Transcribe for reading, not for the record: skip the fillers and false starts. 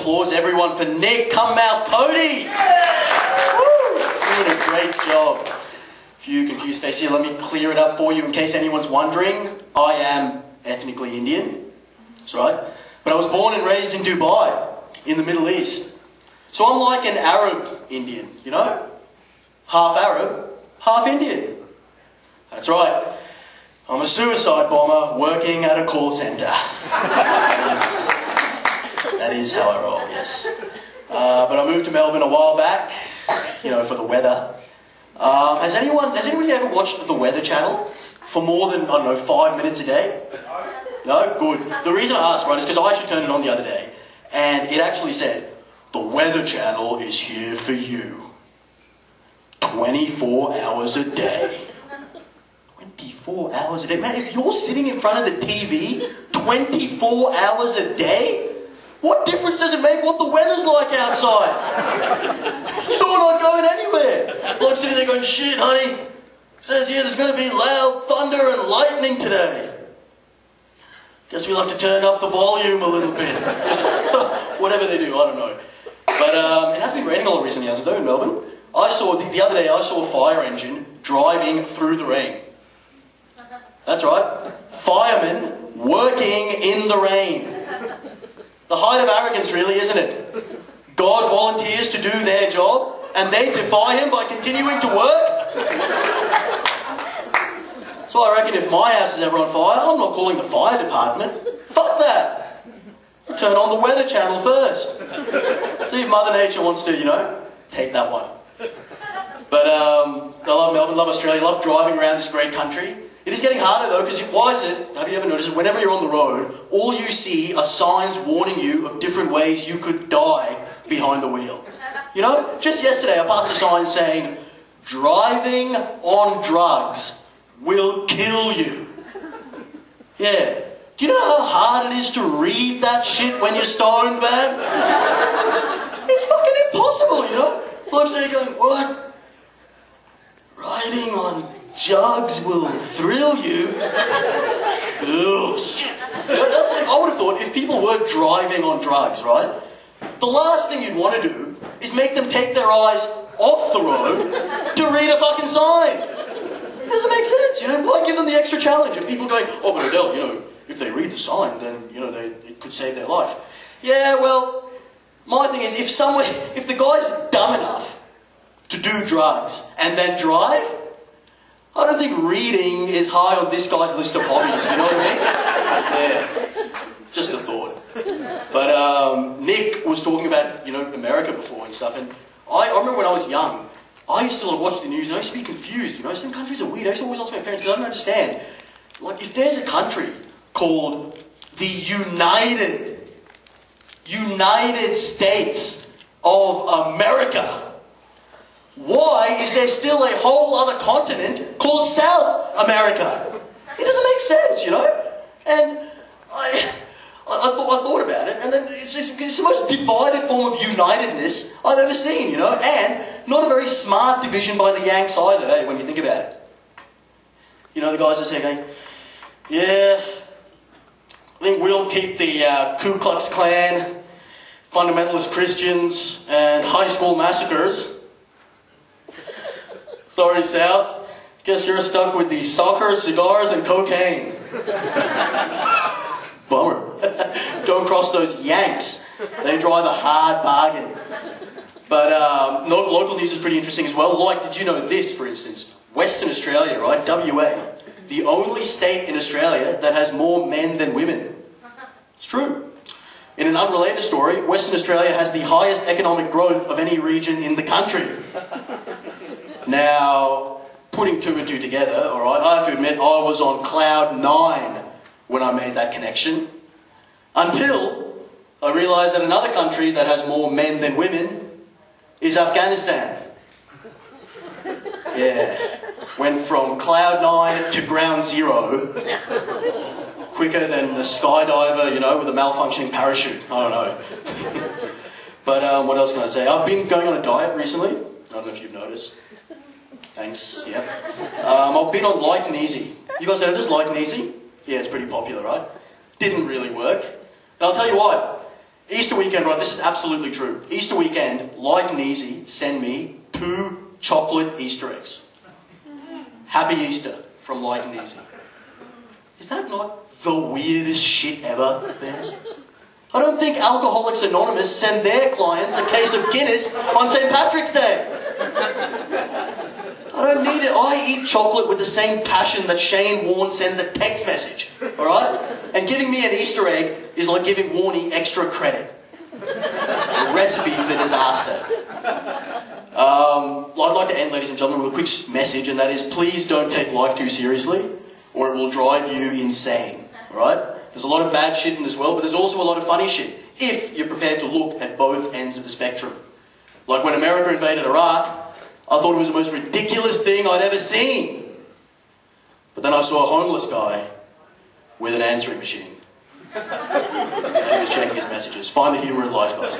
applause, everyone, for Nick Cummouth Cody. Woo! Doing a great job. A few confused faces here. Let me clear it up for you in case anyone's wondering. I am ethnically Indian. That's right. But I was born and raised in Dubai, in the Middle East. So I'm like an Arab Indian, you know? Half Arab, half Indian. That's right. I'm a suicide bomber working at a call centre. That is how I roll, yes. But I moved to Melbourne a while back, you know, for the weather. Has anyone ever watched the Weather Channel for more than, I don't know, 5 minutes a day? No? Good. The reason I asked, right, is because I actually turned it on the other day, and it actually said, "The Weather Channel is here for you. 24 hours a day." 24 hours a day? Man, if you're sitting in front of the TV 24 hours a day, what difference does it make what the weather's like outside? You're not going anywhere. Bloke's sitting there going, "Shit, honey, says here there's going to be loud thunder and lightning today. Guess we'll have to turn up the volume a little bit." Whatever they do, I don't know. But it has been raining a lot recently, hasn't it, in Melbourne? The other day I saw a fire engine driving through the rain. That's right. Firemen working in the rain. The height of arrogance, really, isn't it? God volunteers to do their job, and they defy him by continuing to work. So I reckon if my house is ever on fire, I'm not calling the fire department. Fuck that. Turn on the Weather Channel first. See if Mother Nature wants to, you know, take that one. But I love Melbourne, love Australia, love driving around this great country. It is getting harder though, because why is it, have you ever noticed it, whenever you're on the road, all you see are signs warning you of different ways you could die behind the wheel. You know, just yesterday I passed a sign saying, "Driving on drugs will kill you." Yeah. Do you know how hard it is to read that shit when you're stoned, man? It's fucking impossible, you know? Blokes there going, "What? Riding on jugs will thrill you?" Oh, shit. I would have thought if people were driving on drugs, right, the last thing you'd want to do is make them take their eyes off the road to read a fucking sign. It doesn't make sense, you know? Why give them the extra challenge? And people going, "Oh, but Odell, you know, if they read the sign, then, you know, it could save their life." Yeah, well, my thing is, if the guy's dumb enough to do drugs and then drive, I don't think reading is high on this guy's list of hobbies, you know what I mean? Yeah, just a thought. But Nick was talking about, you know, America before and stuff, and I remember when I was young, I used to watch the news and I used to be confused, you know, some countries are weird. I used to always ask my parents because I don't understand. Like, if there's a country called the United States of America, why is there still a whole other continent called South America? It doesn't make sense, you know? And I thought about it, and then it's the most divided form of unitedness I've ever seen, you know? And not a very smart division by the Yanks either, eh, when you think about it. You know, the guys are saying, going, "Yeah, I think we'll keep the Ku Klux Klan, fundamentalist Christians, and high school massacres. Sorry, South. Guess you're stuck with the soccer, cigars, and cocaine." Bummer. Don't cross those Yanks. They drive a hard bargain. But local news is pretty interesting as well. Like, did you know this, for instance? Western Australia, right? WA. The only state in Australia that has more men than women. It's true. In an unrelated story, Western Australia has the highest economic growth of any region in the country. Now, putting two and two together, alright, I have to admit I was on cloud 9 when I made that connection. Until I realised that another country that has more men than women is Afghanistan. Yeah. Went from cloud 9 to ground 0 quicker than a skydiver, you know, with a malfunctioning parachute. I don't know. But what else can I say? I've been going on a diet recently. I don't know if you've noticed. Thanks, yeah. I've been on light and easy. You guys know this, light and easy? Yeah, it's pretty popular, right? Didn't really work. But I'll tell you what, Easter weekend, right, this is absolutely true. Easter weekend, Light and Easy send me 2 chocolate Easter eggs. Happy Easter from Light and Easy. Is that not the weirdest shit ever, man? I don't think Alcoholics Anonymous send their clients a case of Guinness on St. Patrick's Day. I don't need it. I eat chocolate with the same passion that Shane Warne sends a text message, alright? And giving me an Easter egg is like giving Warnie extra credit. A recipe for disaster. I'd like to end, ladies and gentlemen, with a quick message, and that is, please don't take life too seriously, or it will drive you insane, alright? There's a lot of bad shit in this world, but there's also a lot of funny shit, if you're prepared to look at both ends of the spectrum. Like when America invaded Iraq, I thought it was the most ridiculous thing I'd ever seen. But then I saw a homeless guy with an answering machine. And he was checking his messages. Find the humour in life, guys.